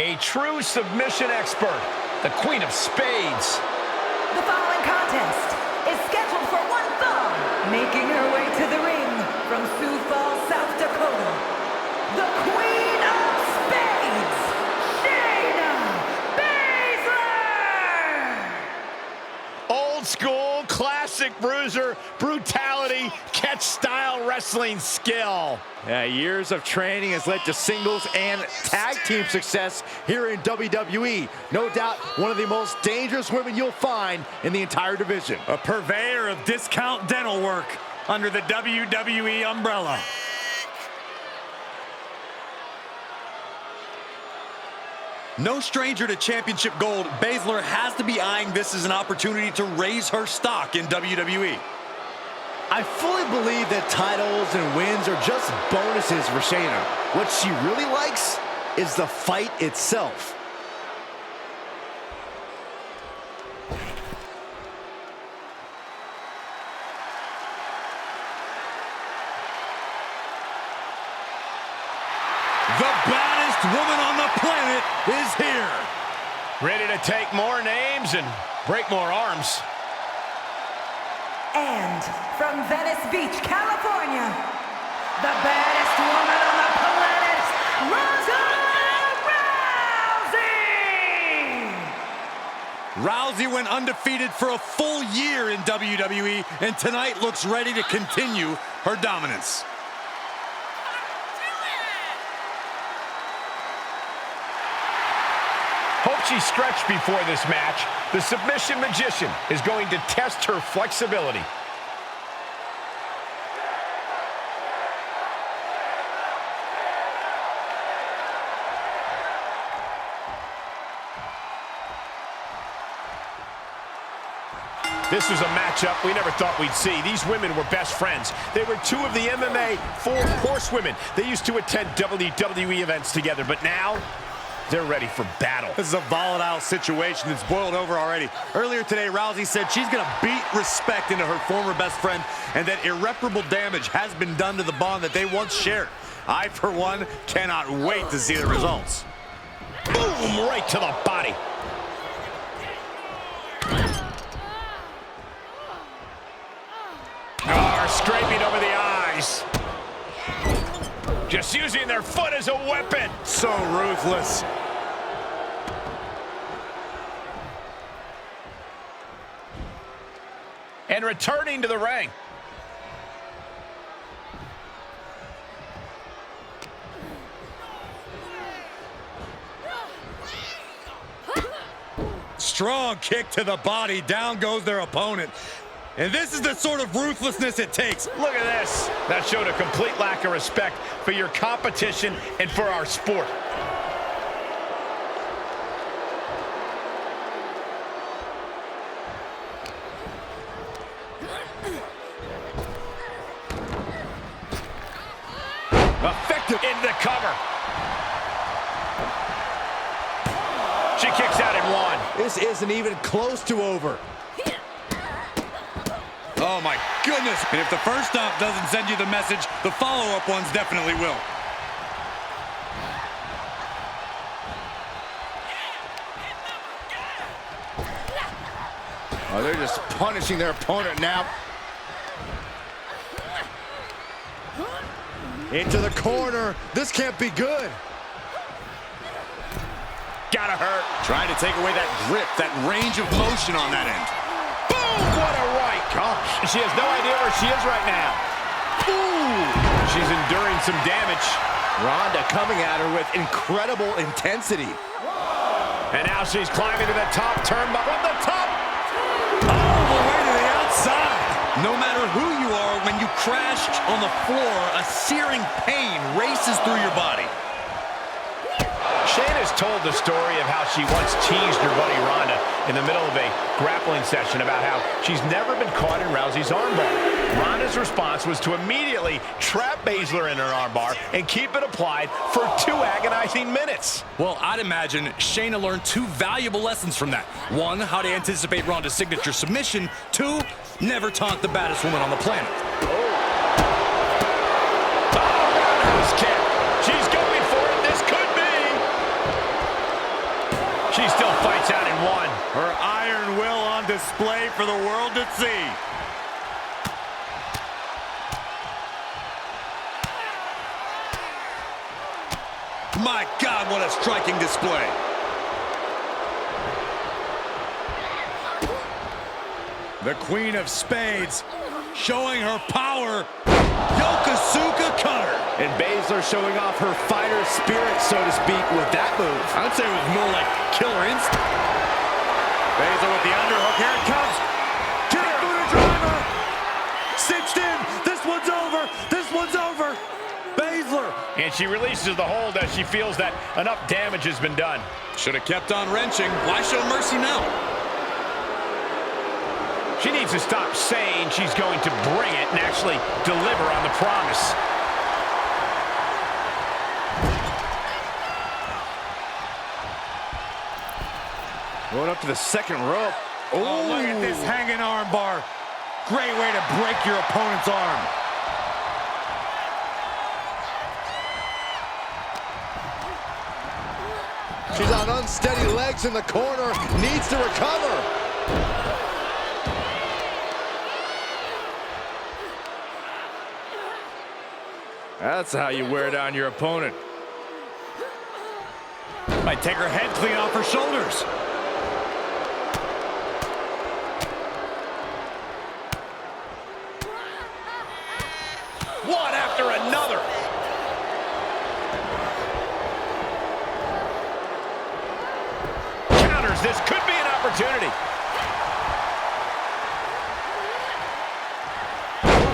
A true submission expert, the Queen of Spades. The following contest is scheduled for one fall. Making her way to the ring from Sioux Falls, South Dakota, the Queen of Spades, Shayna Baszler! Old school, classic bruiser, brutality, catch-style wrestling skill. Yeah, years of training has led to singles and tag team success here in WWE. No doubt one of the most dangerous women you'll find in the entire division. A purveyor of discount dental work under the WWE umbrella. No stranger to championship gold, Baszler has to be eyeing this as an opportunity to raise her stock in WWE. I fully believe that titles and wins are just bonuses for Shayna. What she really likes is the fight itself. The baddest woman on the planet is here. Ready to take more names and break more arms. And from Venice Beach, California, the baddest woman on the planet, Ronda Rousey! Rousey went undefeated for a full year in WWE, and tonight looks ready to continue her dominance. Hope she stretched before this match. The submission magician is going to test her flexibility. This was a matchup we never thought we'd see. These women were best friends. They were two of the MMA 4 horsewomen. They used to attend WWE events together, but now they're ready for battle. This is a volatile situation that's boiled over already. Earlier today, Rousey said she's going to beat respect into her former best friend and that irreparable damage has been done to the bond that they once shared. I, for one, cannot wait to see the results. Boom, right to the body. Scraping over the eyes. Just using their foot as a weapon. So ruthless. And returning to the ring. Strong kick to the body. Down goes their opponent. And this is the sort of ruthlessness it takes. Look at this. That showed a complete lack of respect for your competition and for our sport. Effective in the cover. She kicks out in one. This isn't even close to over. Oh my goodness. And if the first stop doesn't send you the message, the follow-up ones definitely will. Oh, they're just punishing their opponent now. Into the corner. This can't be good. Gotta hurt. Trying to take away that grip, that range of motion on that end. Boom! What a right. Gosh, she has no idea where she is right now. Ooh! She's enduring some damage. Ronda coming at her with incredible intensity. And now she's climbing to the top turnbuckle. From the top! All the way to the outside. No matter who you are, when you crash on the floor, a searing pain races through your body. Shayna's told the story of how she once teased her buddy Ronda in the middle of a grappling session about how she's never been caught in Rousey's armbar. Ronda's response was to immediately trap Baszler in her armbar and keep it applied for 2 agonizing minutes. Well, I'd imagine Shayna learned 2 valuable lessons from that. 1, how to anticipate Ronda's signature submission. 2, never taunt the baddest woman on the planet. Roundhouse kick. She's going for it. This could be. She still fights out in one. Her iron will on display for the world to see. My God, what a striking display. The Queen of Spades showing her power. Yokosuka cutter. And Baszler showing off her fighter spirit, so to speak, with that move. I would say it was more like killer instinct. Baszler with the underhook. Here it comes. Kick Buddha driver. Cinched in. This one's over. This one's over. Baszler. And she releases the hold as she feels that enough damage has been done. Should have kept on wrenching. Why show mercy now? She needs to stop saying she's going to bring it and actually deliver on the promise. Going up to the second rope. Oh, look at this hanging arm bar. Great way to break your opponent's arm. She's on unsteady legs in the corner. Needs to recover. That's how you wear down your opponent. Might take her head clean off her shoulders. One after another. Counters. This could be an opportunity.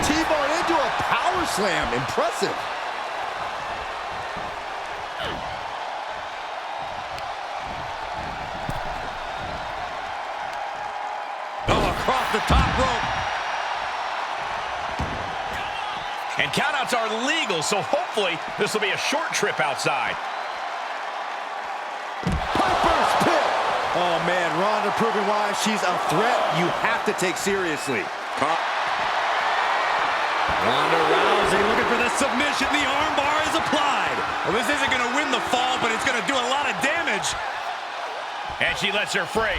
T-bone into a power slam. Impressive. Oh, across the top rope. And countouts are legal, so hopefully this will be a short trip outside. Piper's Pit. Oh, man, Ronda proving why she's a threat you have to take seriously. Ronda Rousey looking for the submission. The armbar is applied. Well, this isn't going to win the fall, but it's going to do a lot of damage. And she lets her free.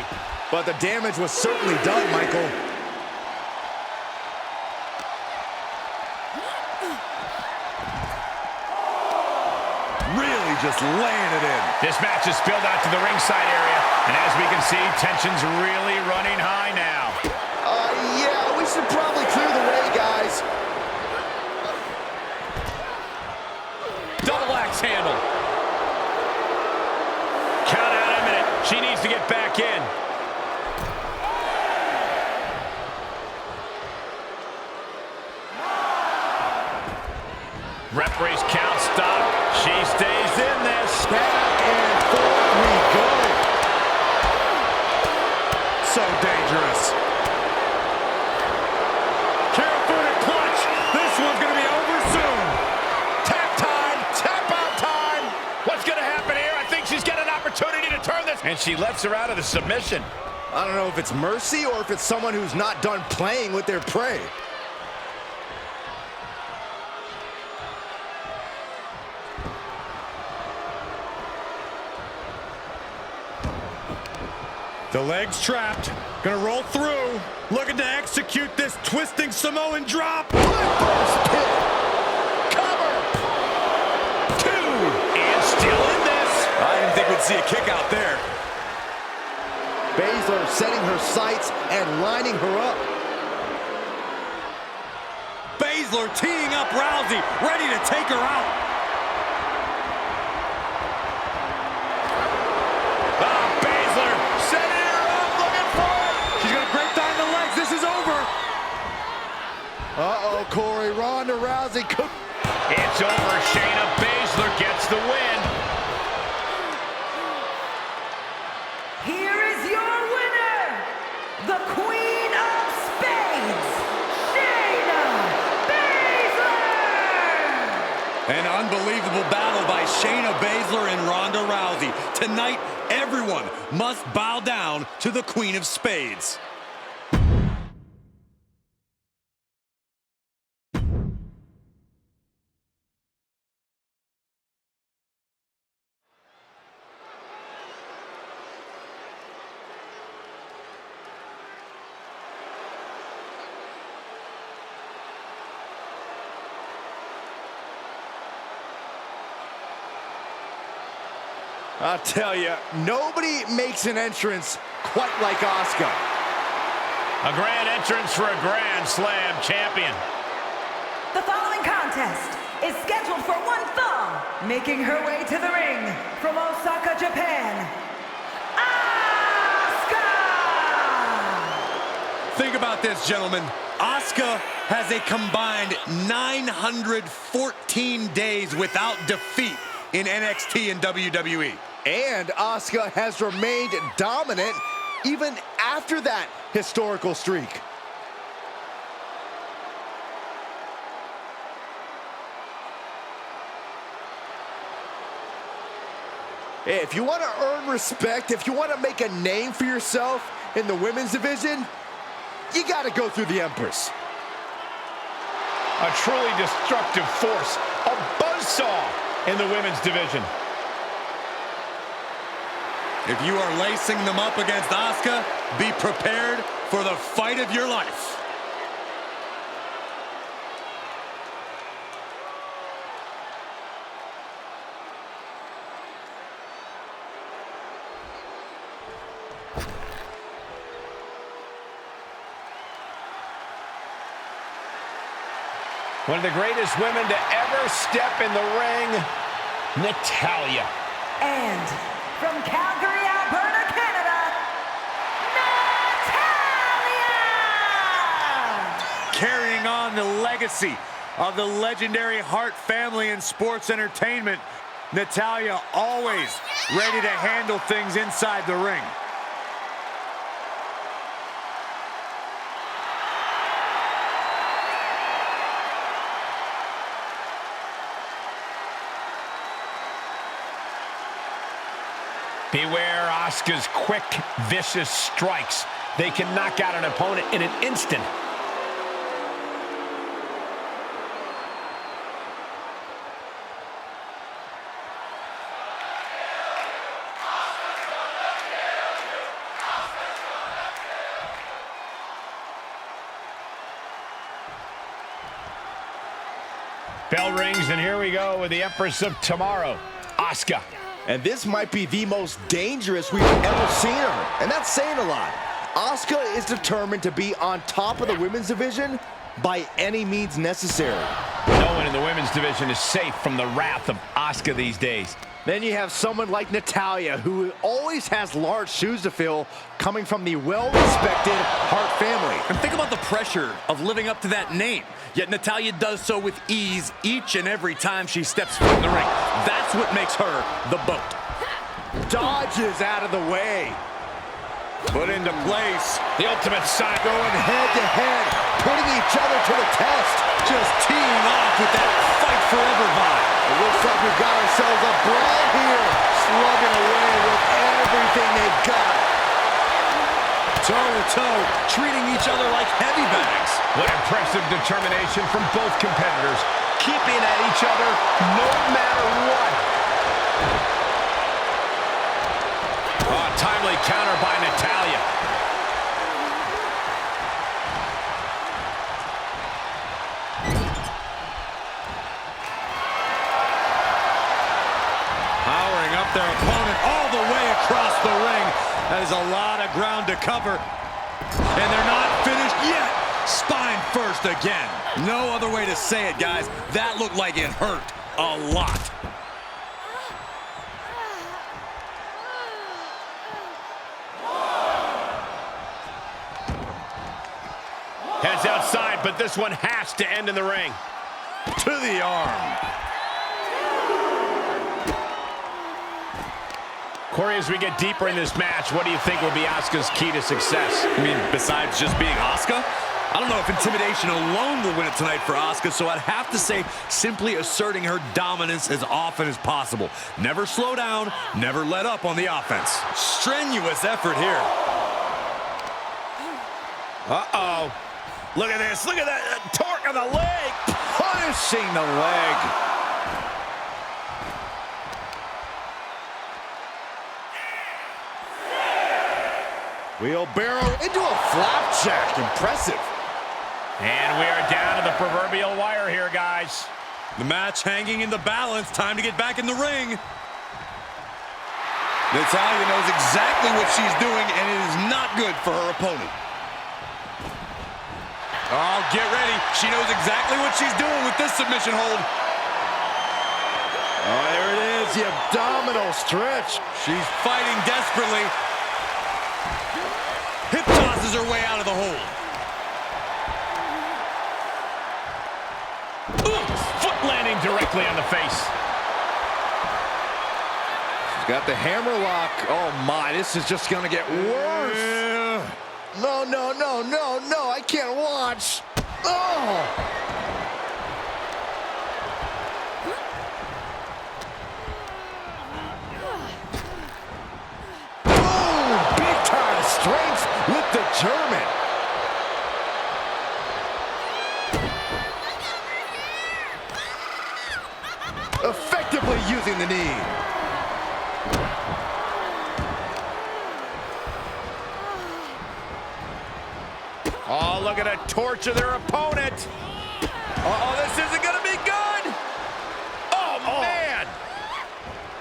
But the damage was certainly done, Michael. Really just laying it in. This match is spilled out to the ringside area, and as we can see, tension's really running high now. Yeah, we should probably clear the way, guys. Double axe handle. Count out a minute. She needs to get back in. Referee's count stop. She stays in this. Back and forth we go. So dangerous. Careful clutch. This one's going to be over soon. Tap time. Tap out time. What's going to happen here? I think she's got an opportunity to turn this. And she lets her out of the submission. I don't know if it's mercy or if it's someone who's not done playing with their prey. The leg's trapped. Gonna roll through. Looking to execute this twisting Samoan drop. Piper's Pit. Cover. Two. And still in this. I didn't think we'd see a kick out there. Baszler setting her sights and lining her up. Baszler teeing up Rousey, ready to take her out. Uh-oh, Corey. Ronda Rousey could... It's over. Shayna Baszler gets the win. Here is your winner, the Queen of Spades, Shayna Baszler! An unbelievable battle by Shayna Baszler and Ronda Rousey. Tonight, everyone must bow down to the Queen of Spades. I'll tell you, nobody makes an entrance quite like Asuka. A grand entrance for a Grand Slam champion. The following contest is scheduled for one fall. Making her way to the ring from Osaka, Japan, Asuka! Think about this, gentlemen. Asuka has a combined 914 days without defeat in NXT and WWE. And Asuka has remained dominant even after that historical streak. If you want to earn respect, if you want to make a name for yourself in the women's division, you got to go through the Empress. A truly destructive force, a buzzsaw in the women's division. If you are lacing them up against Asuka, be prepared for the fight of your life. One of the greatest women to ever step in the ring, Natalya. And from Calgary, Alberta, Canada, Natalya! Carrying on the legacy of the legendary Hart family in sports entertainment, Natalya always ready to handle things inside the ring. Beware Asuka's quick, vicious strikes. They can knock out an opponent in an instant. Bell rings, and here we go with the Empress of Tomorrow, Asuka. And this might be the most dangerous we've ever seen her. And that's saying a lot. Asuka is determined to be on top of the women's division by any means necessary. No one in the women's division is safe from the wrath of Asuka these days. Then you have someone like Natalya, who always has large shoes to fill, coming from the well-respected Hart family. And think about the pressure of living up to that name. Yet Natalya does so with ease each and every time she steps foot in the ring. That's what makes her the boat. Dodges out of the way. Put into place. The ultimate sign. Going head-to-head, putting each other to the test. Just teeing off with that fight forever vibe. It looks like we've got ourselves a brawl here. Slugging away with everything they've got. Toe-to-toe, treating each other like heavy bags. What impressive determination from both competitors, keeping at each other no matter what. Oh, timely counter by Natalya. Powering up their opponent all the way across the ring. That is a lot of ground to cover. And they're not finished yet. Spine first again. No other way to say it, guys. That looked like it hurt a lot. Heads outside, but this one has to end in the ring. To the arm. Corey, as we get deeper in this match, what do you think will be Asuka's key to success? I mean, besides just being Asuka? I don't know if intimidation alone will win it tonight for Asuka, so I'd have to say simply asserting her dominance as often as possible. Never slow down, never let up on the offense. Strenuous effort here. Uh-oh. Look at this. Look at that torque on the leg. Punishing the leg. Wheelbarrow into a flapjack. Impressive. And we are down to the proverbial wire here, guys. The match hanging in the balance. Time to get back in the ring. Natalya knows exactly what she's doing, and it is not good for her opponent. Oh, get ready. She knows exactly what she's doing with this submission hold. Oh, there it is, the abdominal stretch. She's fighting desperately. Hip tosses her way out of the hold. Ooh, foot landing directly on the face. Got the hammer lock. Oh my, this is just gonna get worse. No, no, no, no, no, I can't watch. Oh! Oh, big time strength with the German. Effectively using the knee. Oh, look at her torture their opponent. Uh-oh, this isn't going to be good. Oh, man.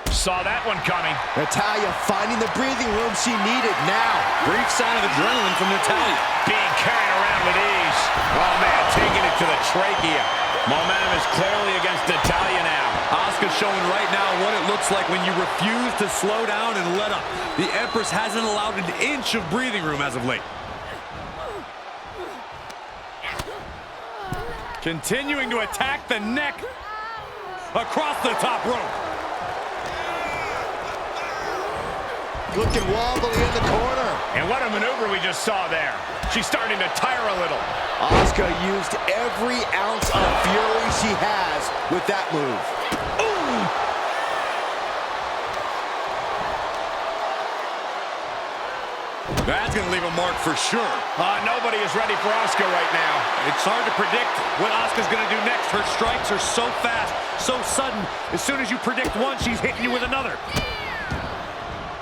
Saw that one coming. Natalya finding the breathing room she needed now. Brief sign of adrenaline from Natalya. Being carried around with ease. Oh, man, taking it to the trachea. Momentum is clearly against Natalya now. Asuka's showing right now what it looks like when you refuse to slow down and let up. The Empress hasn't allowed an inch of breathing room as of late. Continuing to attack the neck across the top rope. Looking wobbly in the corner. And what a maneuver we just saw there. She's starting to tire a little. Asuka used every ounce of fury she has with that move. Ooh! That's going to leave a mark for sure. Nobody is ready for Asuka right now. It's hard to predict what Asuka's going to do next. Her strikes are so fast, so sudden. As soon as you predict one, she's hitting you with another.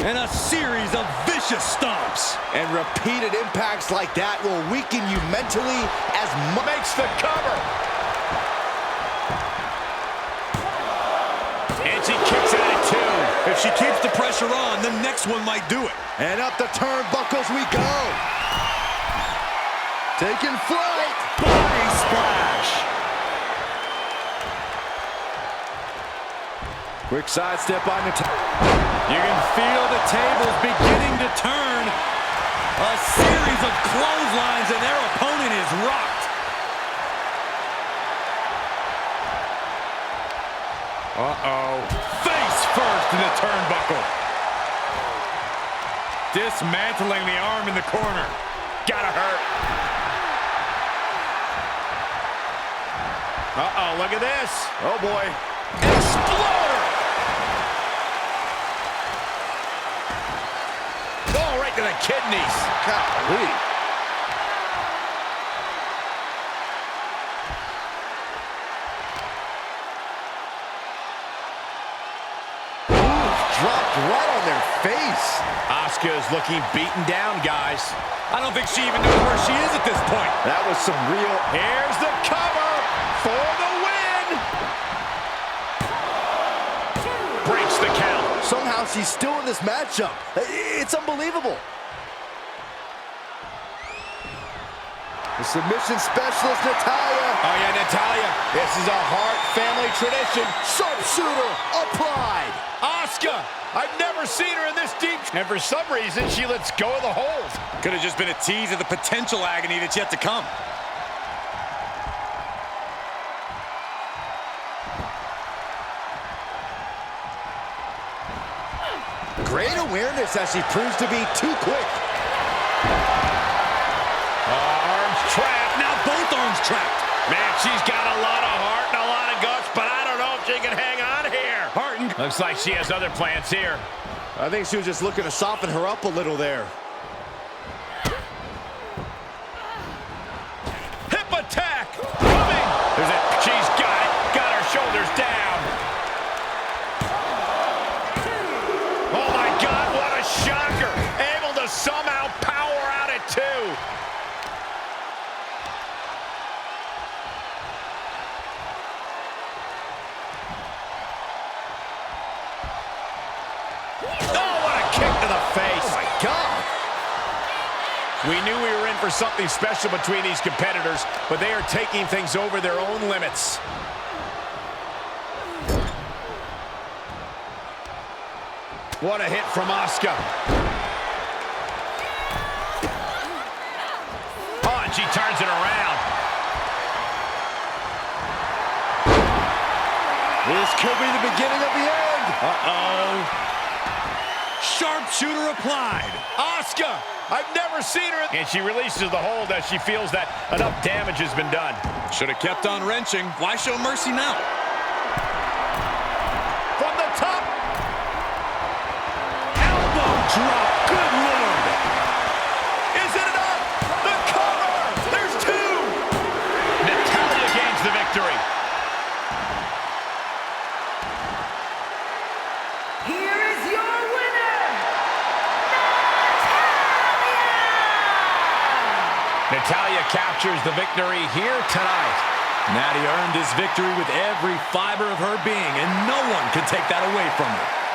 And a series of vicious stomps. And repeated impacts like that will weaken you mentally as much. Makes the cover. And she kicks at it too. If she keeps the pressure on, the next one might do it. And up the turnbuckles we go. Taking flight. Body splash. Quick sidestep on Natalya. You can feel the tables beginning to turn. A series of clotheslines and their opponent is rocked. Uh-oh. Face first in the turnbuckle. Dismantling the arm in the corner. Gotta hurt. Uh-oh, look at this. Oh boy. Exploder! Oh, right to the kidneys. Golly. Dropped right on their face. Asuka is looking beaten down, guys. I don't think she even knows where she is at this point. That was some real... Here's the cover for the win. Breaks the count. Somehow she's still in this matchup. It's unbelievable. The submission specialist, Natalya. Oh, yeah, Natalya. This is a Hart family tradition. Sharpshooter applied. Asuka, I've never seen her in this deep. And for some reason, she lets go of the hold. Could have just been a tease of the potential agony that's yet to come. Great awareness as she proves to be too quick. Arms trapped. Now both arms trapped. Man, she's got a lot of heart and a lot of guts, but I don't know if she can hang on here. Looks like she has other plans here. I think she was just looking to soften her up a little there. Hip attack coming. There's it. She's got it. Got her shoulders down. Oh my God, what a shocker. Able to somehow power out at two. Oh, what a We knew we were in for something special between these competitors, but they are taking things over their own limits. What a hit from Asuka. Oh, and she turns it around. This could be the beginning of the end. Sharpshooter applied. Asuka, I've never seen her. And she releases the hold as she feels that enough damage has been done. Should have kept on wrenching. Why show mercy now? From the top. Elbow drop. Good Lord. Is it enough? The cover. There's two. Natalya gains the victory. Here is your winner, Natalya captures the victory here tonight. Natty earned his victory with every fiber of her being, and no one can take that away from her.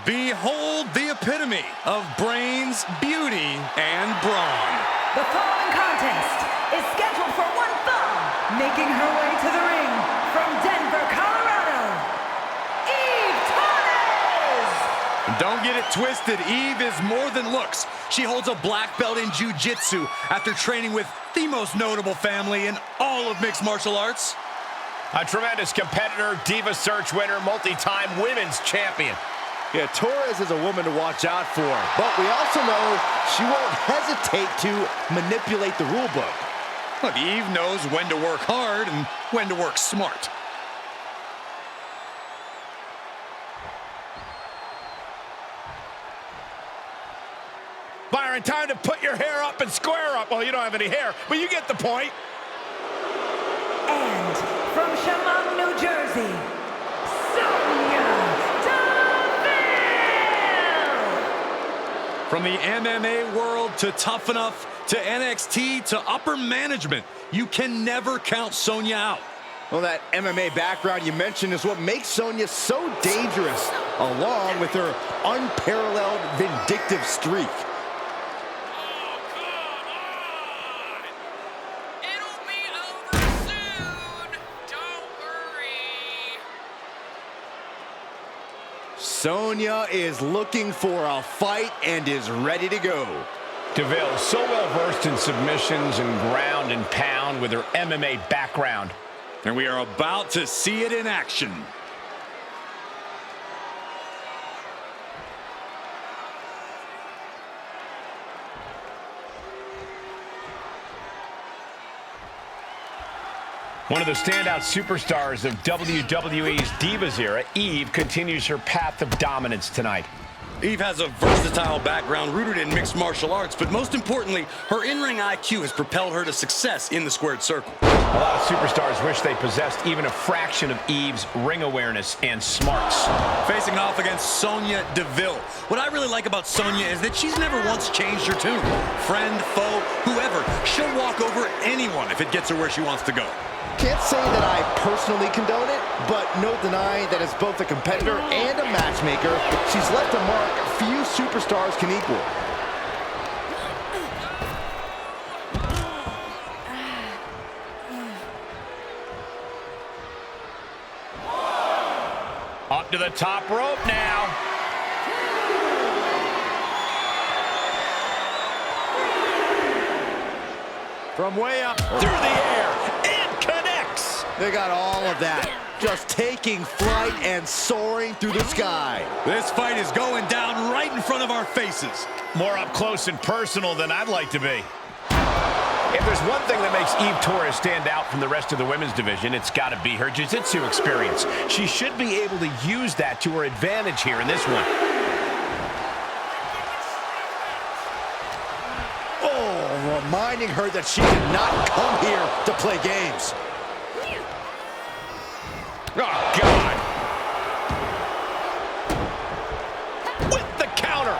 Behold the epitome of brains, beauty, and brawn. The following contest is scheduled for one fall, making her way to the ring from Denver, Colorado, Eve Torres! Don't get it twisted. Eve is more than looks. She holds a black belt in jiu-jitsu after training with the most notable family in all of mixed martial arts. A tremendous competitor, Diva Search winner, multi-time women's champion. Yeah, Torres is a woman to watch out for, but we also know she won't hesitate to manipulate the rule book. Look, Eve knows when to work hard and when to work smart. Byron, time to put your hair up and square up. Well, you don't have any hair, but you get the point. And from Chemung, New Jersey, Sonya Deville! From the MMA world to Tough Enough to NXT to upper management, you can never count Sonya out. Well, that MMA background you mentioned is what makes Sonya so dangerous, along with her unparalleled vindictive streak. Sonya is looking for a fight and is ready to go. Deville, so well versed in submissions and ground and pound with her MMA background. And we are about to see it in action. One of the standout superstars of WWE's Divas era, Eve continues her path of dominance tonight. Eve has a versatile background rooted in mixed martial arts, but most importantly, her in-ring IQ has propelled her to success in the squared circle. A lot of superstars wish they possessed even a fraction of Eve's ring awareness and smarts. Facing off against Sonya Deville. What I really like about Sonya is that she's never once changed her tune. Friend, foe, whoever, she'll walk over anyone if it gets her where she wants to go. Can't say that I personally condone it, but no denying that as both a competitor and a matchmaker, she's left a mark few superstars can equal. Up to the top rope now. From way up Through the air. And connects. they got all of that. Just taking flight and soaring through the sky. This fight is going down right in front of our faces. More up close and personal than I'd like to be. If there's one thing that makes Eve Torres stand out from the rest of the women's division, it's got to be her jiu-jitsu experience. She should be able to use that to her advantage here in this one. Oh, her that she did not come here to play games. Oh, God. With the counter.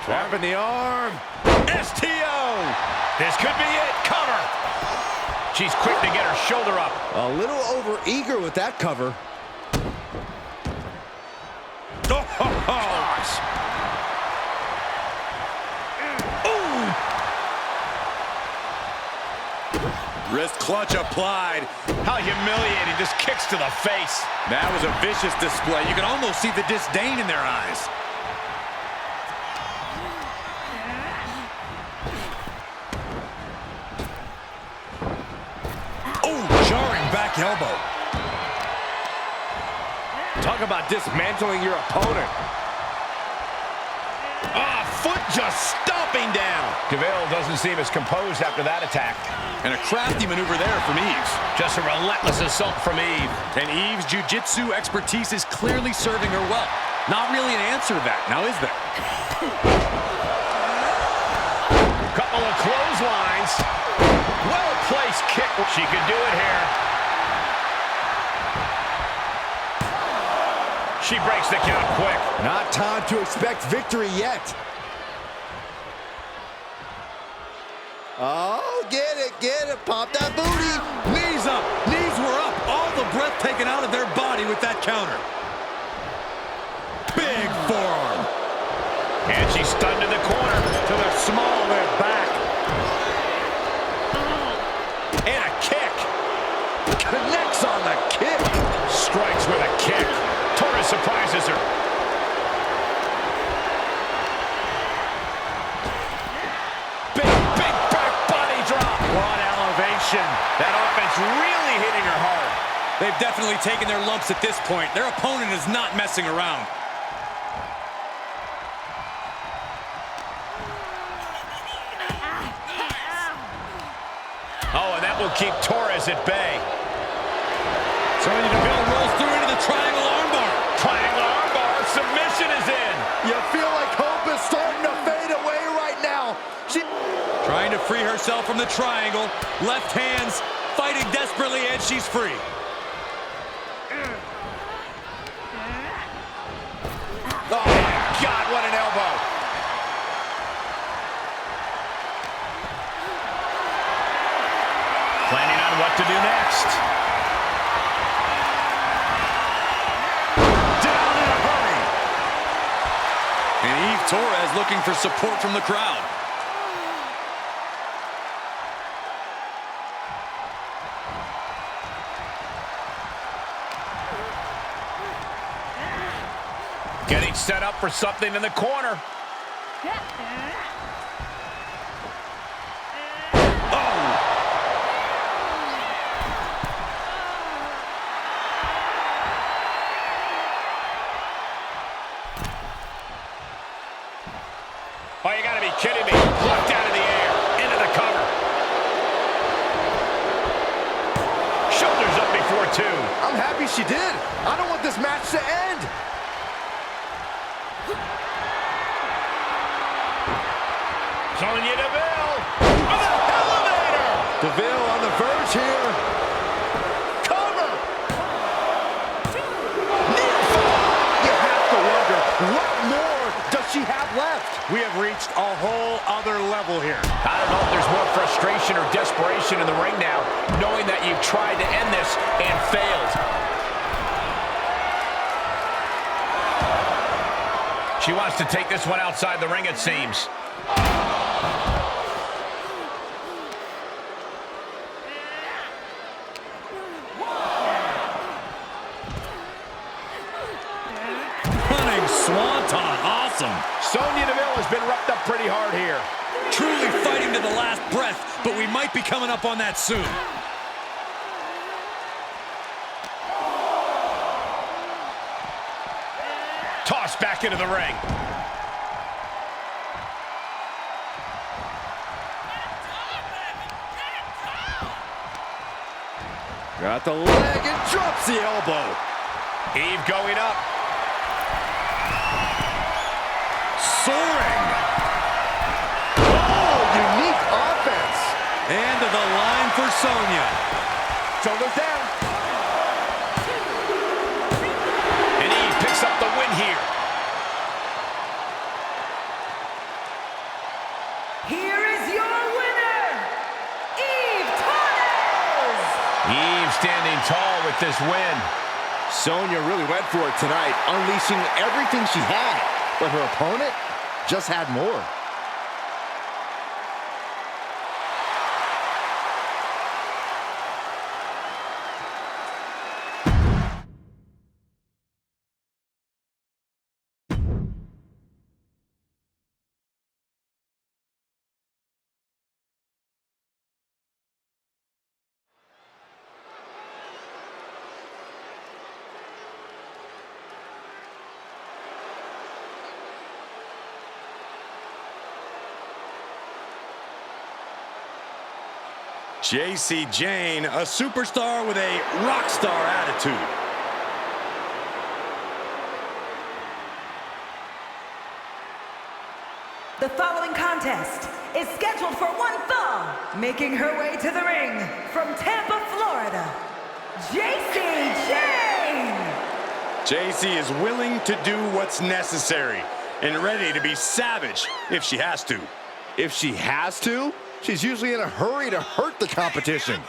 Trapping the arm. STO. This could be it. Cover. She's quick to get her shoulder up. A little over-eager with that cover. Oh, gosh. Wrist clutch applied. How humiliating. Just kicks to the face. That was a vicious display. You can almost see the disdain in their eyes. Oh, jarring back elbow. Talk about dismantling your opponent. Ah, foot just stomping down. DeVille doesn't seem as composed after that attack. And a crafty maneuver there from Eve. Just a relentless assault from Eve. And Eve's jiu-jitsu expertise is clearly serving her well. Not really an answer to that, now is there? Couple of clotheslines. Well-placed kick. She could do it here. She breaks the count quick. Not time to expect victory yet. Oh, get it, pop that booty. Knees up, knees were up. All the breath taken out of their body with that counter. Big forearm. And she's stunned in the corner. To the small of their back. And a kick. Connects on the kick. Strikes with a kick. Torres surprises her. Big back body drop. What elevation. That offense really hitting her hard. They've definitely taken their lumps at this point. Their opponent is not messing around. Oh, and that will keep Torres at bay. Sonya Deville rolls through into the triangle armbar. Triangle armbar. Submission is in. You feel like hope is starting to fade away right now. Trying to free herself from the triangle. Left hands fighting desperately, and she's free. Oh, my God, what an elbow. Planning on what to do next. Down in a hurry. And Eve Torres looking for support from the crowd. Getting set up for something in the corner. Oh, you gotta be kidding me. Blocked out of the air. Into the cover. Shoulders up before two. I'm happy she did. I don't want this match to end. Sonya Deville with an elevator. Deville on the verge here. Cover. You have to wonder, what more does she have left? We have reached a whole other level here. I don't know if there's more frustration or desperation in the ring now, knowing that you've tried to end this and failed. She wants to take this one outside the ring, it seems. Running swanton, awesome. Sonya Deville has been roughed up pretty hard here. Truly fighting to the last breath, but we might be coming up on that soon. Tossed back into the ring. Got the leg and drops the elbow. Eve going up. Soaring. And to the line for Sonya. Shoulders down. And Eve picks up the win here. Here is your winner, Eve Torres! Eve standing tall with this win. Sonya really went for it tonight, unleashing everything she had. But her opponent just had more. J.C. Jane, a superstar with a rock star attitude. The following contest is scheduled for one fall, making her way to the ring from Tampa, Florida, J.C. Jane! J.C. is willing to do what's necessary and ready to be savage if she has to. If she has to, she's usually in a hurry to hurt the competition.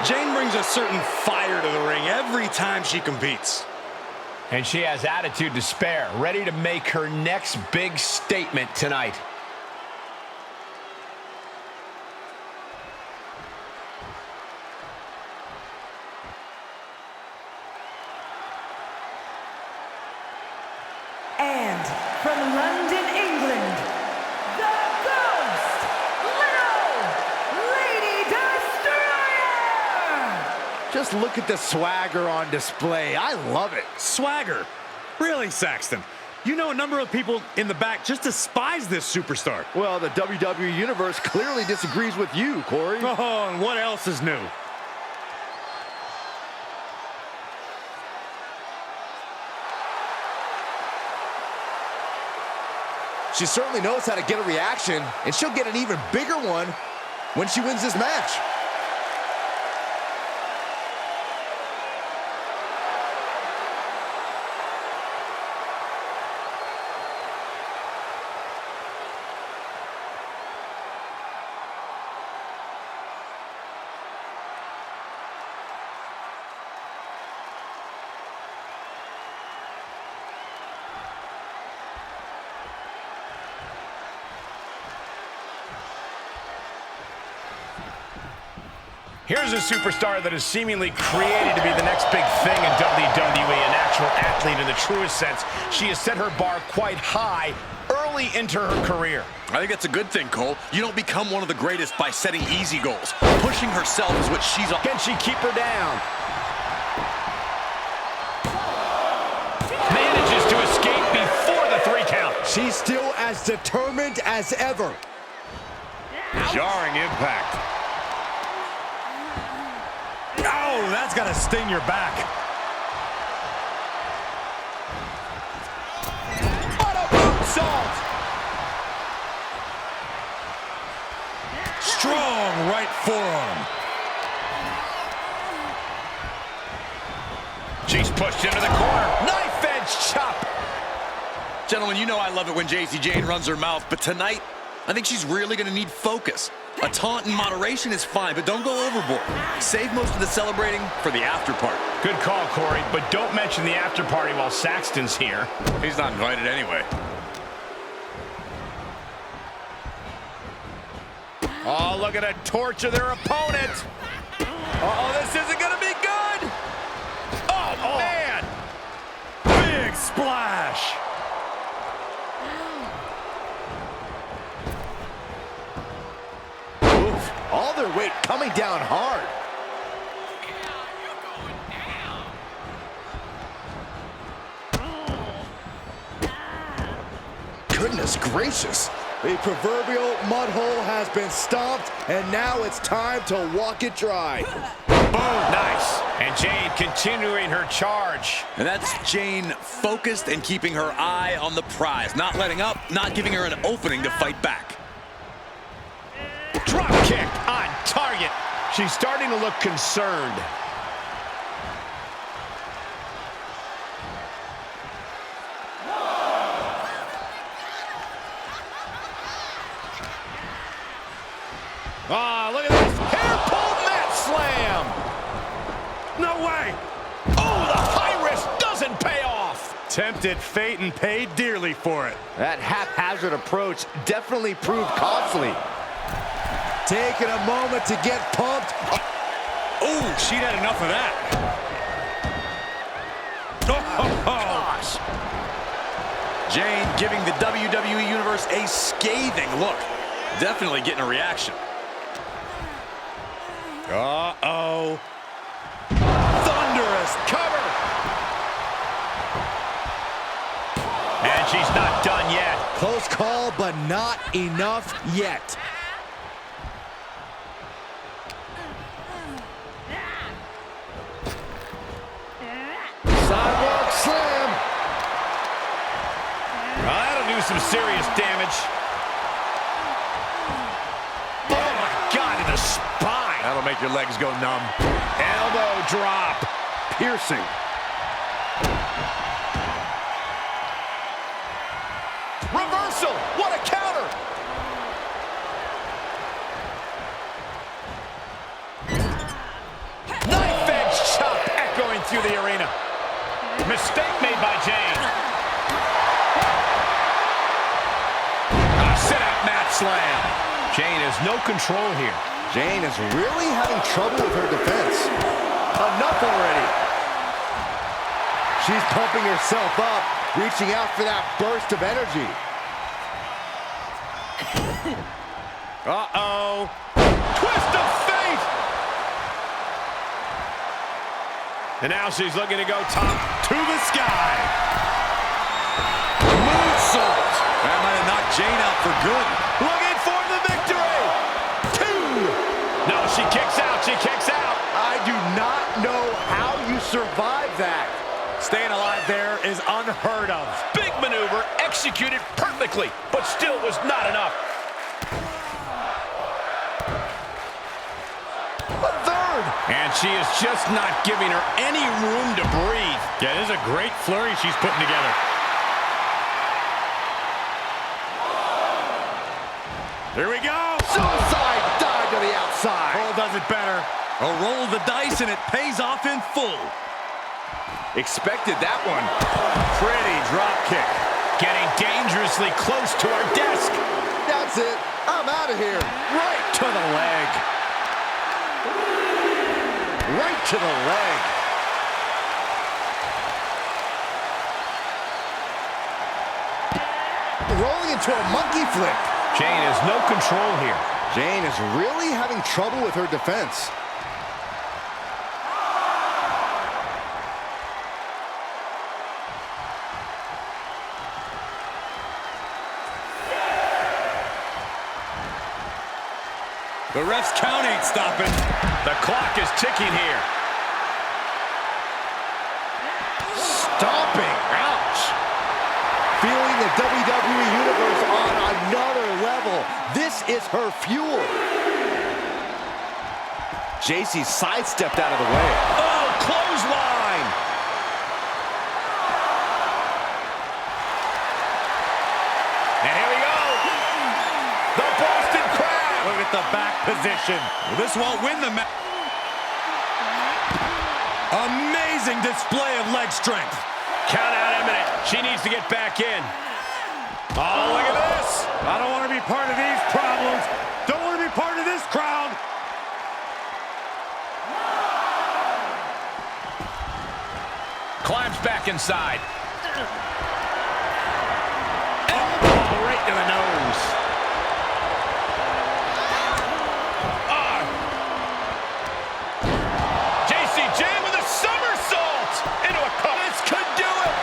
Jane brings a certain fire to the ring every time she competes. And she has attitude to spare, ready to make her next big statement tonight. And from London, England, the Ghost, Little Lady Destroyer! Just look at the swagger on display. I love it. Swagger? Really, Saxton? You know a number of people in the back just despise this superstar. Well, the WWE Universe clearly disagrees with you, Corey. Oh, and what else is new? She certainly knows how to get a reaction, and she'll get an even bigger one when she wins this match. Here's a superstar that is seemingly created to be the next big thing in WWE, an actual athlete in the truest sense. She has set her bar quite high early into her career. I think that's a good thing, Cole. You don't become one of the greatest by setting easy goals. Pushing herself is what she's all. Can she keep her down? Manages to escape before the 3 count. She's still as determined as ever. Jarring impact. Oh, that's got to sting your back. What a moonsault! Strong right forearm. She's pushed into the corner. Knife edge chop. Gentlemen, you know I love it when J.C. Jane runs her mouth, but tonight, I think she's really going to need focus. A taunt in moderation is fine, but don't go overboard. Save most of the celebrating for the after party. Good call, Corey, but don't mention the after party while Saxton's here. He's not invited anyway. Oh, look at her torture their opponent. Oh, this isn't going to be good. Oh, man. Big splash. All their weight coming down hard. Goodness gracious. The proverbial mud hole has been stomped, and now it's time to walk it dry. Boom, nice. And Jane continuing her charge. And that's Jane focused and keeping her eye on the prize. Not letting up, not giving her an opening to fight back. Drop kick on target. She's starting to look concerned. Ah, look at this. Hair pull mat slam. No way! Oh, the high risk doesn't pay off. Tempted fate and paid dearly for it. That haphazard approach definitely proved costly. Taking a moment to get pumped. Oh, she'd had enough of that. Oh, Gosh. Jane giving the WWE Universe a scathing look. Definitely getting a reaction. Uh-oh. Thunderous cover. And she's not done yet. Close call, but not enough yet. Sidewalk slam. That'll do some serious damage. Oh, my God, in the spine. That'll make your legs go numb. Elbow drop. Piercing. Reversal. What a counter. Knife edge chop echoing through the arena. Mistake made by Jane. Sit-out mat slam. Jane has no control here. Jane is really having trouble with her defense. Enough already. She's pumping herself up, reaching out for that burst of energy. Uh-oh. Twist of fate. And now she's looking to go top To the sky. moonsault. That might have knocked Jane out for good. Looking for the victory. 2. No, she kicks out. She kicks out. I do not know how you survive that. Staying alive there is unheard of. Big maneuver executed perfectly, but still was not enough. A third. And she is just not giving her any room to breathe. Yeah, this is a great flurry she's putting together. Here we go. Suicide dive to the outside. Cole does it better. A roll of the dice and it pays off in full. Expected that one. Pretty drop kick. Getting dangerously close to our desk. That's it. I'm out of here. Right to the leg. Right to the leg. Rolling into a monkey flip. Jane has no control here. Jane is really having trouble with her defense. The ref's count ain't stopping. The clock is ticking here. Stomping. Ouch. Feeling the WWE Universe on another level. This is her fuel. JC sidestepped out of the way. Oh, clothesline. And here we go. The Boston Crab. Look at the back position. This won't win the match. Amazing display of leg strength. Count out imminent. She needs to get back in. Oh, look at this. I don't want to be part of these problems. Don't want to be part of this crowd. Climbs back inside. Elbow right to the nose. JCJ with a somersault into a cup. This could do it.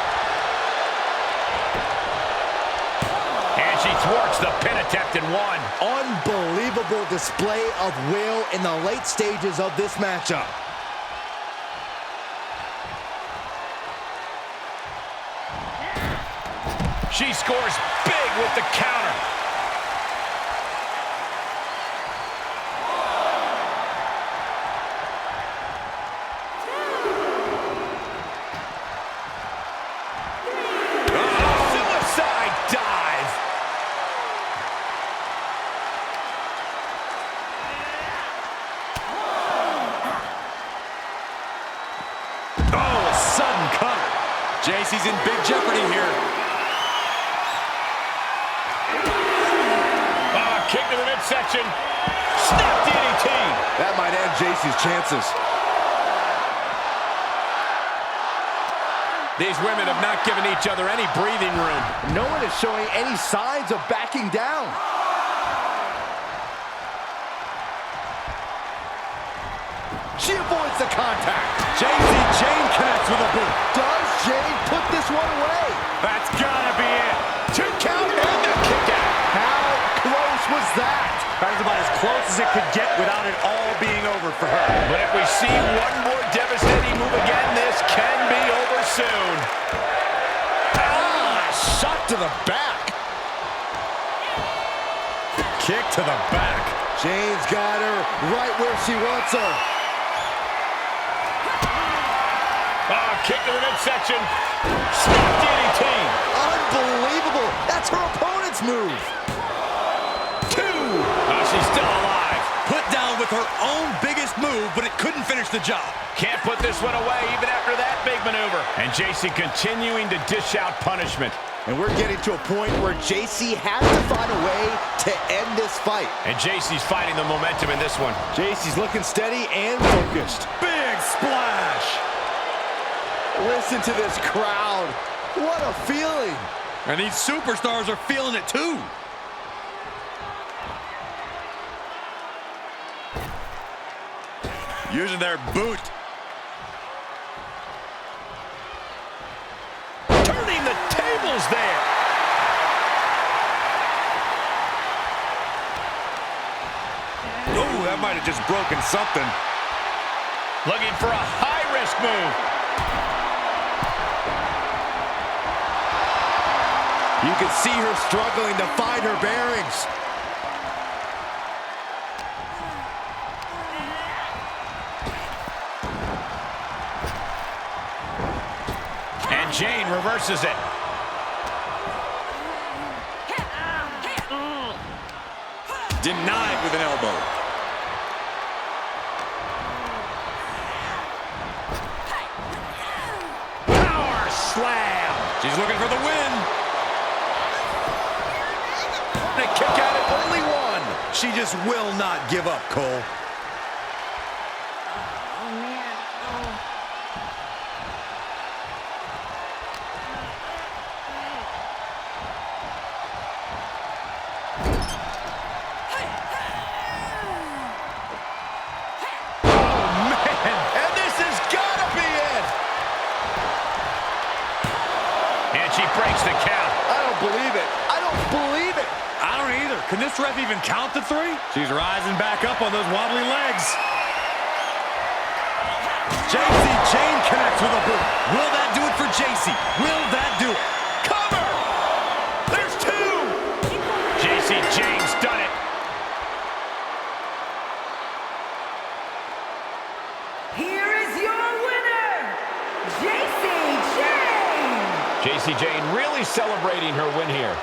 And she thwarts the pin attempt and won. Unbelievable display of will in the late stages of this matchup. She scores big with the counter. Suicide dive. Oh, a sudden cover. JC's in big jeopardy here. Kick to the midsection. Snap DDT. That might end JC's chances. These women have not given each other any breathing room. No one is showing any signs of backing down. She avoids the contact. Jane connects with a boot. Does Jane put this one away? That's gotta be it. 2 count and the kick out. How close was that? That was about as close as it could get without it all being over for her. But if we see one more devastating move again, this can be over soon. Shot to the back. Kick to the back. Jane's got her right where she wants her. Kick to the midsection. Snap DDT. Unbelievable. That's her opponent's move. 2. She's still alive. Put down with her own biggest move, but it couldn't finish the job. Can't put this one away even after that big maneuver. And JC continuing to dish out punishment. And we're getting to a point where JC has to find a way to end this fight. And JC's fighting the momentum in this one. JC's looking steady and focused. Big splash. Listen to this crowd. What a feeling. And these superstars are feeling it too. Using their boot. Turning the tables there. Oh, that might have just broken something. Looking for a high-risk move. You can see her struggling to find her bearings. And Jane reverses it. Denied with an elbow. Power slam. She's looking for the win. And a kick out at only one. She just will not give up, Cole. She breaks the count. I don't believe it. I don't believe it. I don't either. Can this ref even count to 3? She's rising back up on those wobbly legs. Jane connects with a boot. Will that do it for JC? Will that do it? Cover! There's 2! Jane's done it. Here is your winner, JC Jane really celebrating her win here.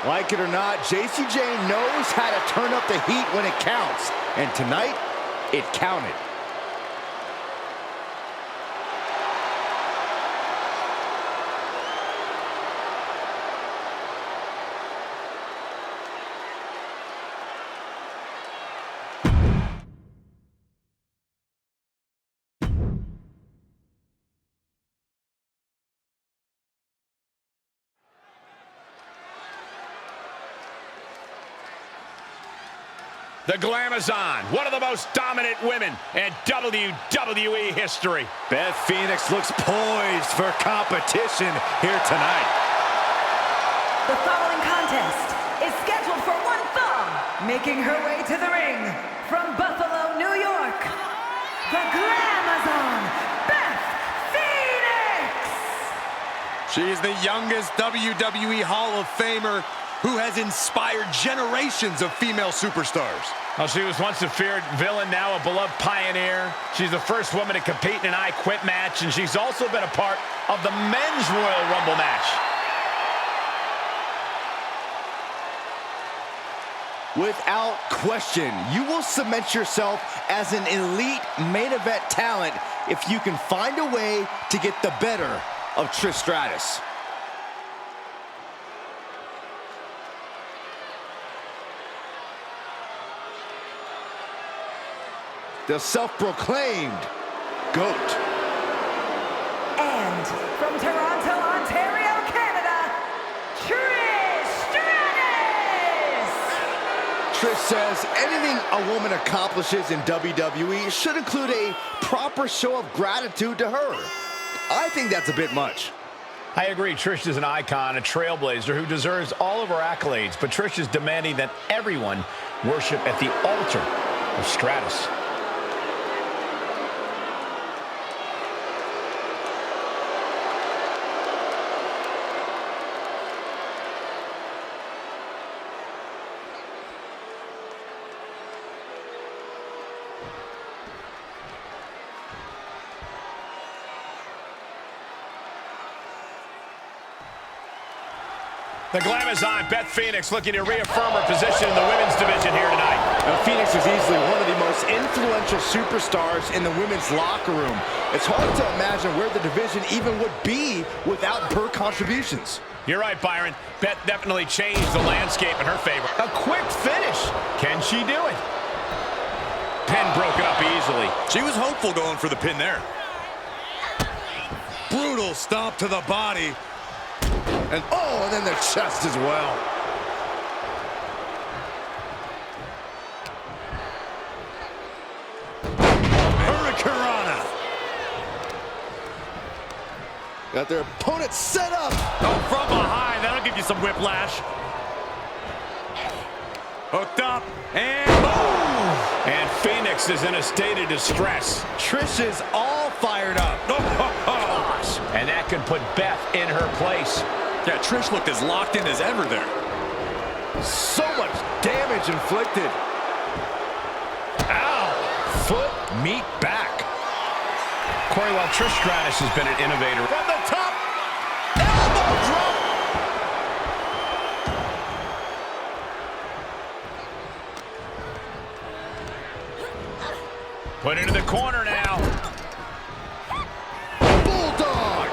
Like it or not, JC Jane knows how to turn up the heat when it counts. And tonight, it counted. The Glamazon, one of the most dominant women in WWE history. Beth Phoenix looks poised for competition here tonight. The following contest is scheduled for Making her way to the ring from Buffalo, New York, the Glamazon, Beth Phoenix! She's the youngest WWE Hall of Famer who has inspired generations of female superstars. Well, she was once a feared villain, now a beloved pioneer. She's the first woman to compete in an I Quit match, and she's also been a part of the Men's Royal Rumble match. Without question, you will cement yourself as an elite main event talent if you can find a way to get the better of Trish Stratus. The self-proclaimed GOAT. And from Toronto, Ontario, Canada, Trish Stratus! Trish says anything a woman accomplishes in WWE should include a proper show of gratitude to her. I think that's a bit much. I agree. Trish is an icon, a trailblazer who deserves all of her accolades, but Trish is demanding that everyone worship at the altar of Stratus. The Glamazon, Beth Phoenix, looking to reaffirm her position in the women's division here tonight. Now, Phoenix is easily one of the most influential superstars in the women's locker room. It's hard to imagine where the division even would be without her contributions. You're right, Byron. Beth definitely changed the landscape in her favor. A quick finish. Can she do it? Pin broken up easily. She was hopeful going for the pin there. Brutal stomp to the body. And then the chest as well. Hurricanrana. Got their opponent set up. Oh, from behind. That'll give you some whiplash. Hooked up. And boom. And Phoenix is in a state of distress. Trish is all fired up. Gosh. And that could put Beth in her place. Yeah, Trish looked as locked in as ever there. So much damage inflicted. Ow! Foot, meet back. Corey, while Trish Stratus has been an innovator. From the top. Elbow drop. Put into the corner now. Bulldog.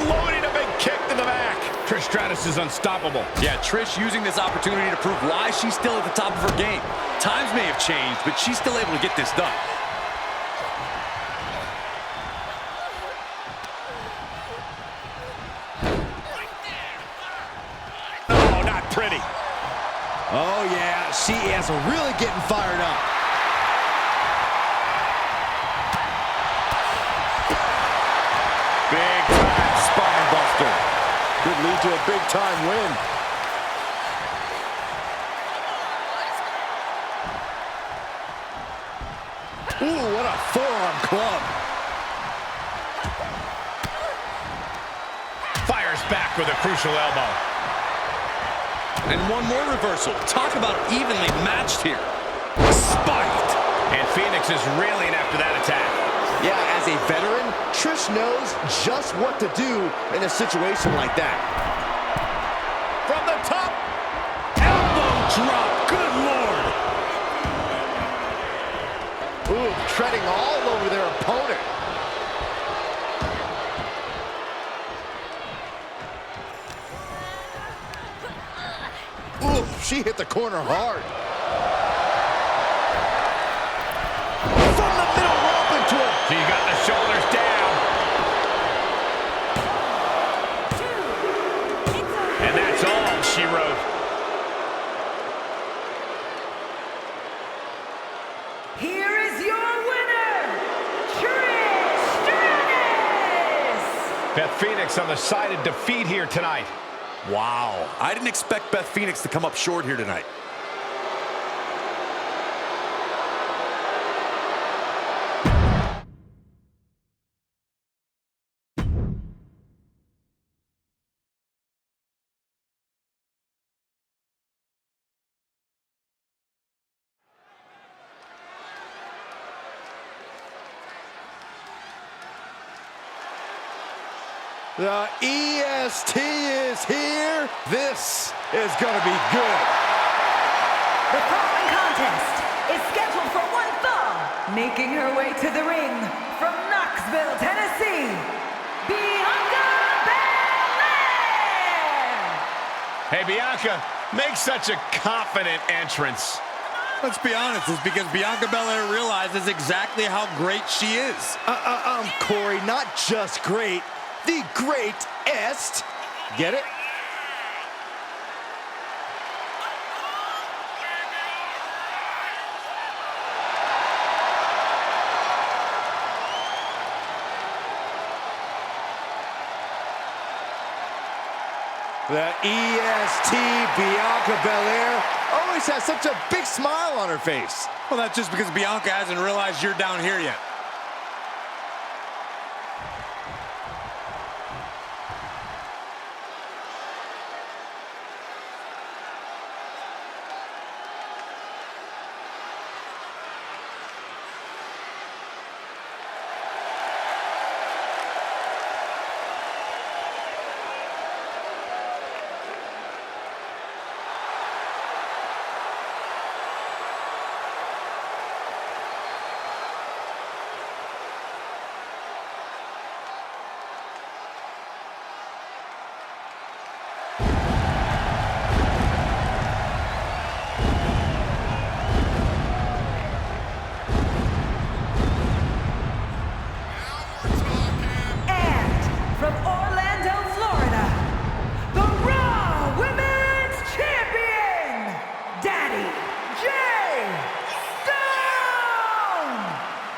Unloading a big kick to the back. Trish Stratus is unstoppable. Yeah, Trish using this opportunity to prove why she's still at the top of her game. Times may have changed, but she's still able to get this done. Oh, not pretty. Oh, yeah, she is really getting fired up. Big time spine buster. Could lead to a big-time win. Ooh, what a forearm club. Fires back with a crucial elbow. And one more reversal. Talk about evenly matched here. Spiked. And Phoenix is reeling after that attack. Yeah, as a veteran, Trish knows just what to do in a situation like that. From the top. Elbow drop. Good Lord. Ooh, treading all over their opponent. Ooh, she hit the corner hard. From the middle rope into it. She got the shoulders down. And that's all she wrote. Here is your winner, Trish Stratus! Beth Phoenix on the side of defeat here tonight. Wow. I didn't expect Beth Phoenix to come up short here tonight. The EST is here. This is going to be good. The following contest is scheduled for one fall. Making her way to the ring from Knoxville, Tennessee, Bianca Belair! Hey, Bianca, make such a confident entrance. Let's be honest, it's because Bianca Belair realizes exactly how great she is. Corey, not just great, the greatest. Get it? The EST, Bianca Belair, always has such a big smile on her face. Well, that's just because Bianca hasn't realized you're down here yet.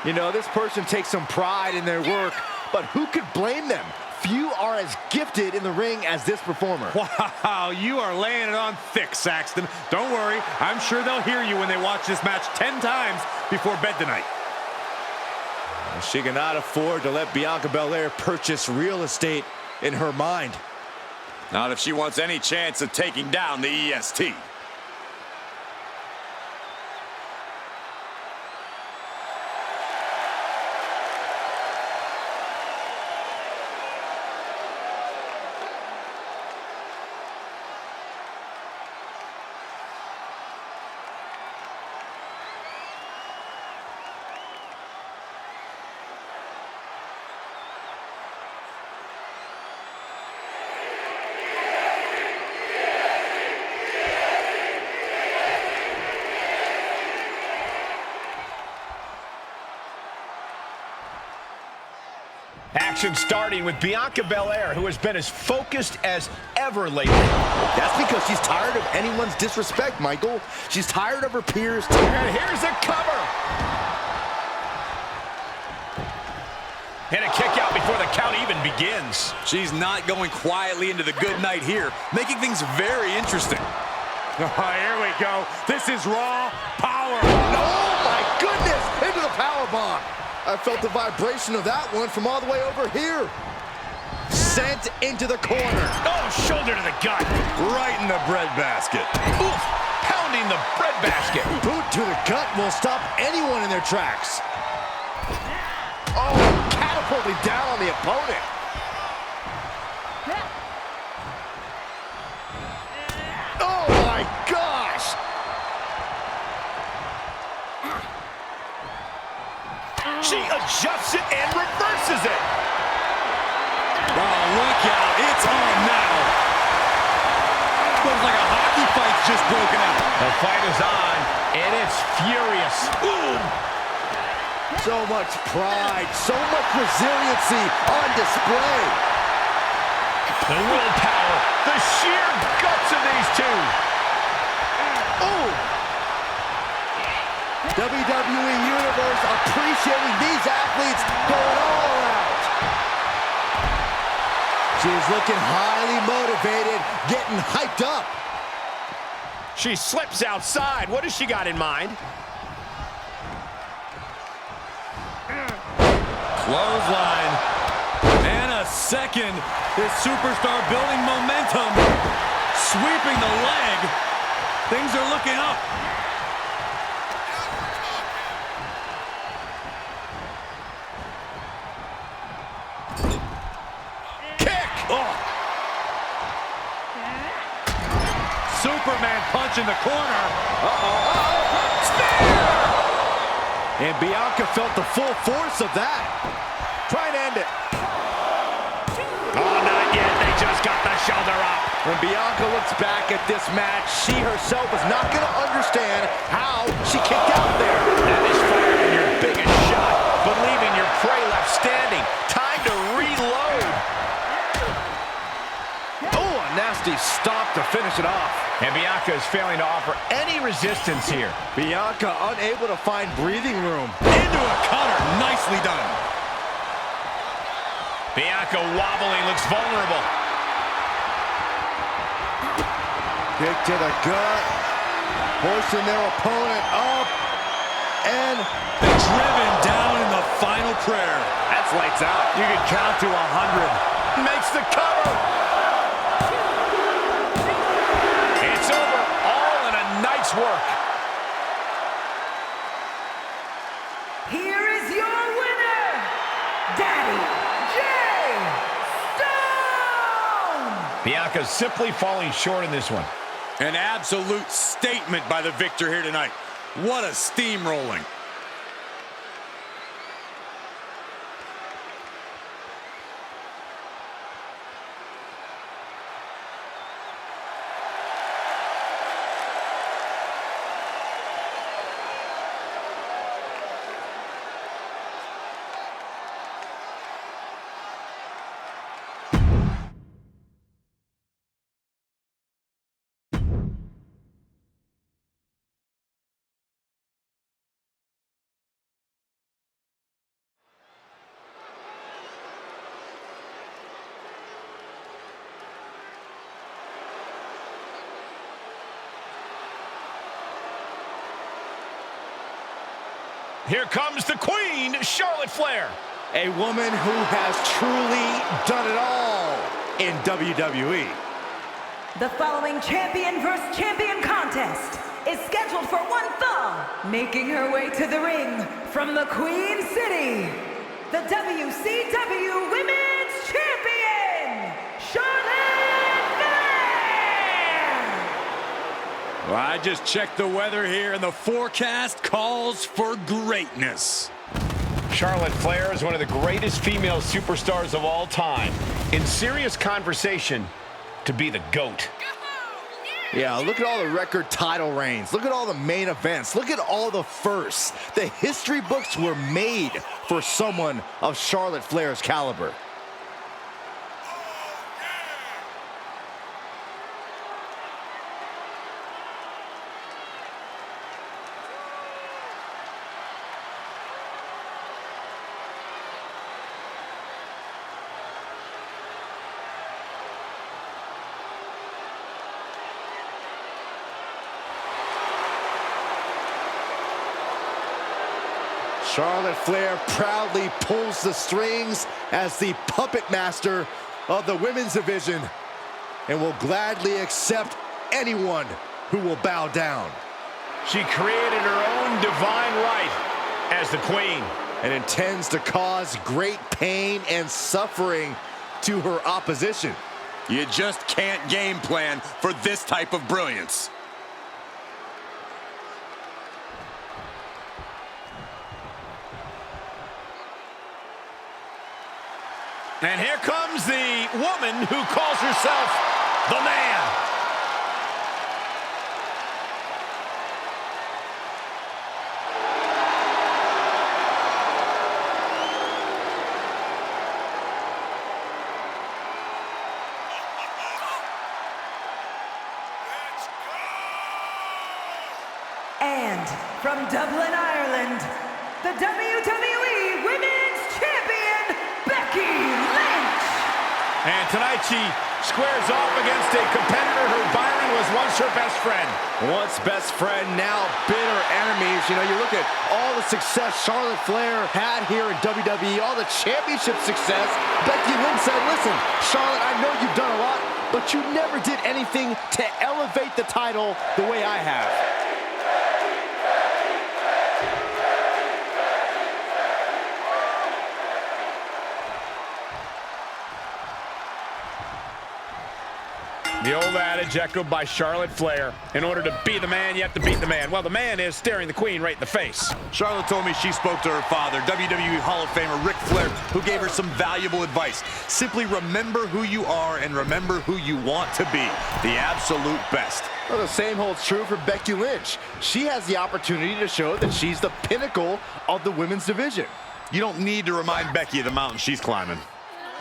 You know, this person takes some pride in their work, but who could blame them? Few are as gifted in the ring as this performer. Wow, you are laying it on thick, Saxton. Don't worry, I'm sure they'll hear you when they watch this match 10 times before bed tonight. She cannot afford to let Bianca Belair purchase real estate in her mind. Not if she wants any chance of taking down the EST. Action starting with Bianca Belair, who has been as focused as ever lately. That's because she's tired of anyone's disrespect, Michael. She's tired of her peers. And here's a cover. And a kick out before the count even begins. She's not going quietly into the good night here, making things very interesting. Oh, here we go. This is raw power. Oh, my goodness! Into the powerbomb. I felt the vibration of that one from all the way over here. Sent into the corner. Oh, shoulder to the gut. Right in the breadbasket. Oof, pounding the breadbasket. Boot to the gut will stop anyone in their tracks. Oh, catapulted down on the opponent. Oh, my gosh. She adjusts it and reverses it. Oh, look out. It's on now. Looks like a hockey fight's just broken out. The fight is on, and it's furious. Ooh. So much pride, so much resiliency on display. The willpower, the sheer guts of these two. Oh! WWE Universe appreciating these athletes going all out. She's looking highly motivated, getting hyped up. She slips outside. What has she got in mind? Clothesline. And a second. This superstar building momentum. Sweeping the leg. Things are looking up. Kick! Oh. Superman punch in the corner. And Bianca felt the full force of that. Try and end it. Oh, not yet. They just got the shoulder up. When Bianca looks back at this match, she herself is not going to understand how she kicked out there. That is firing your biggest shot, but leaving your prey left standing. Time to reload. Oh, a nasty stop to finish it off. And Bianca is failing to offer any resistance here. Bianca unable to find breathing room. Into a cutter. Nicely done. Bianca wobbling, looks vulnerable. Kick to the gut. Hoisting their opponent up. And Driven down in the final prayer. that's lights out. You can count to 100. Makes the cover. It's over. All in a night's work. Here is your winner, Daddy J. Stone! Bianca's simply falling short in this one. An absolute statement by the victor here tonight. What a steamrolling. Here comes the Queen, Charlotte Flair. a woman who has truly done it all in WWE. The following champion versus champion contest is scheduled for one fall. Making her way to the ring from the Queen City, the WCW Women's Champion, Charlotte Flair! Well, I just checked the weather here, and the forecast calls for greatness. Charlotte Flair is one of the greatest female superstars of all time. In serious conversation to be the GOAT. Yeah, look at all the record title reigns. Look at all the main events. Look at all the firsts. The history books were made for someone of Charlotte Flair's caliber. Charlotte Flair proudly pulls the strings as the puppet master of the women's division and will gladly accept anyone who will bow down. She created her own divine right as the Queen. And intends to cause great pain and suffering to her opposition. You just can't game plan for this type of brilliance. And here comes the woman who calls herself the Man. And from Dublin, Ireland, the WWE Women's Champion, Becky Lynch. And tonight she squares off against a competitor who Byron was once her best friend. Once best friend, now bitter enemies. You know, you look at all the success Charlotte Flair had here in WWE, all the championship success. Becky Lynch said, listen, Charlotte, I know you've done a lot, but you never did anything to elevate the title the way I have. The old adage echoed by Charlotte Flair. In order to be the man, you have to beat the man. Well, the man is staring the queen right in the face. Charlotte told me she spoke to her father, WWE Hall of Famer Ric Flair, who gave her some valuable advice. Simply remember who you are and remember who you want to be. The absolute best. Well, the same holds true for Becky Lynch. She has the opportunity to show that she's the pinnacle of the women's division. You don't need to remind Becky of the mountain she's climbing.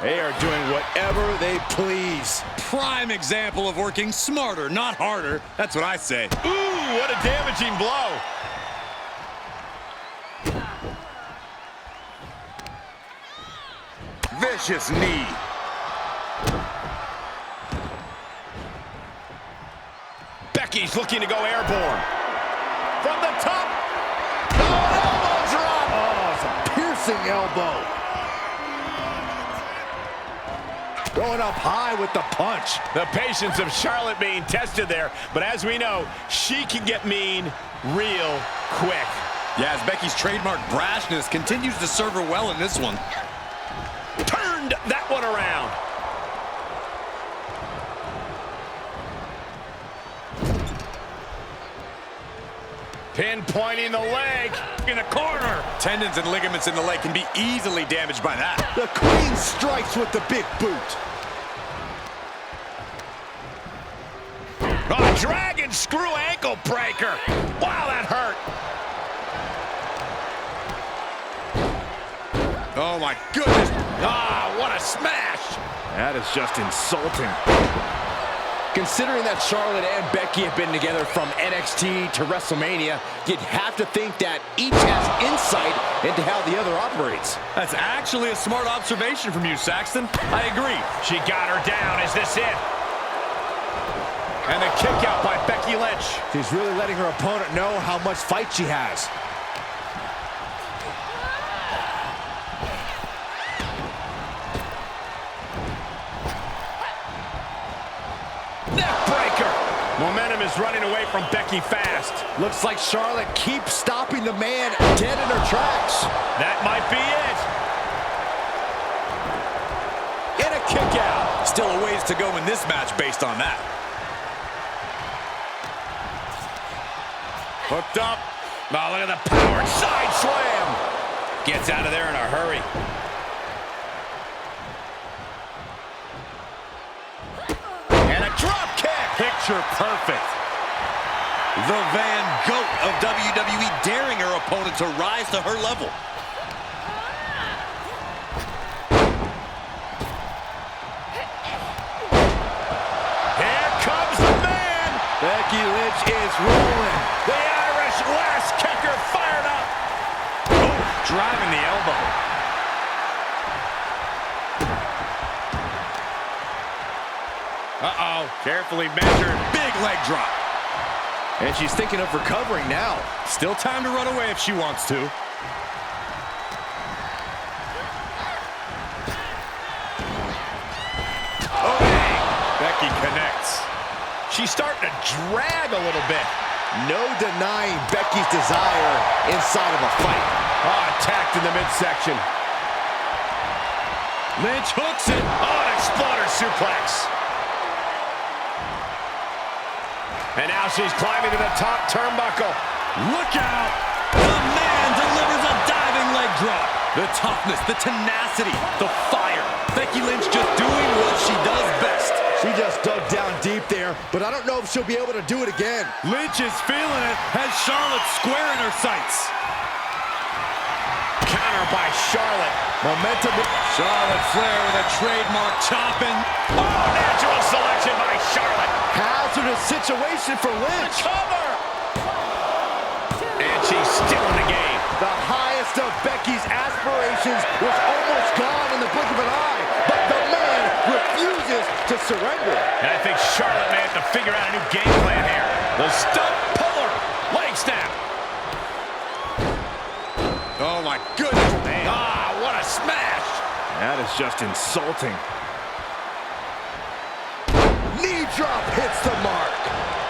They are doing whatever they please. Prime example of working smarter, not harder. That's what I say. Ooh, what a damaging blow. Vicious knee. Becky's looking to go airborne. From the top. Oh, elbow drop. Oh, it's a piercing elbow. Going up high with the punch. The patience of Charlotte being tested there. But as we know, she can get mean real quick. Yeah, as Becky's trademark brashness continues to serve her well in this one. Turned that one around. Pinpointing the leg in the corner. Tendons and ligaments in the leg can be easily damaged by that. The queen strikes with the big boot. Oh, dragon screw ankle breaker. Wow, that hurt. Oh my goodness. Ah, what a smash. That is just insulting. Considering that Charlotte and Becky have been together from NXT to WrestleMania, you'd have to think that each has insight into how the other operates. That's actually a smart observation from you, Saxton. I agree. She got her down. Is this it? And the kick out by Becky Lynch. She's really letting her opponent know how much fight she has. Momentum is running away from Becky fast. Looks like Charlotte keeps stopping the man dead in her tracks. That might be it. And a kick out. Still a ways to go in this match based on that. Hooked up. Oh, look at the power. Side slam. Gets out of there in a hurry. And a drop kick. Picture perfect. The Van Goat of WWE daring her opponent to rise to her level. Here comes the man. Becky Lynch is rolling. The Irish last kicker fired up. Oh, driving the elbow. Uh-oh, carefully measured. Big leg drop. And she's thinking of recovering now. Still time to run away if she wants to. Oh, dang. Becky connects. She's starting to drag a little bit. No denying Becky's desire inside of a fight. Oh, attacked in the midsection. Lynch hooks it. Oh, an exploder suplex. And now she's climbing to the top turnbuckle. Look out! The man delivers a diving leg drop. The toughness, the tenacity, the fire. Becky Lynch just doing what she does best. She just dug down deep there, but I don't know if she'll be able to do it again. Lynch is feeling it, has Charlotte square in her sights. Counter by Charlotte. Momentum. Charlotte Flair with a trademark chopping. Oh, natural selection by Charlotte. Hazardous situation for Lynch. Cover. And she's still in the game. The highest of Becky's aspirations was almost gone in the blink of an eye, but the man refused to surrender. And I think Charlotte may have to figure out a new game plan here. The stump puller. Leg snap. Oh, my goodness. Man. Ah, what a smash. That is just insulting. Knee drop hits the mark.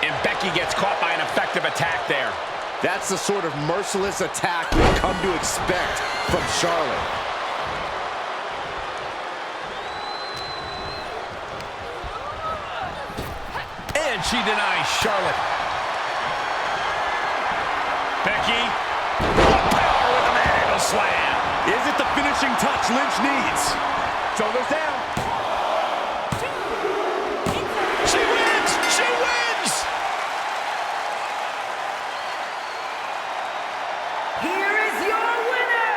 And Becky gets caught by an effective attack there. That's the sort of merciless attack we've come to expect from Charlotte. And she denies Charlotte. Becky. What power with the manhandle slam. Is it the finishing touch Lynch needs? Shoulders down. She wins! She wins! Here is your winner,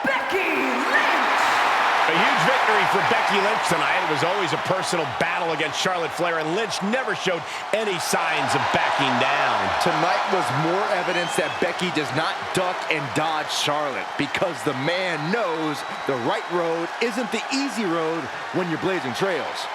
Becky Lynch. A huge victory for Becky Lynch tonight. It was always a personal battle against Charlotte Flair, and Lynch never showed any signs of backing down. Tonight was more evidence that Becky does not duck and dodge Charlotte, because the man knows the right road isn't the easy road when you're blazing trails.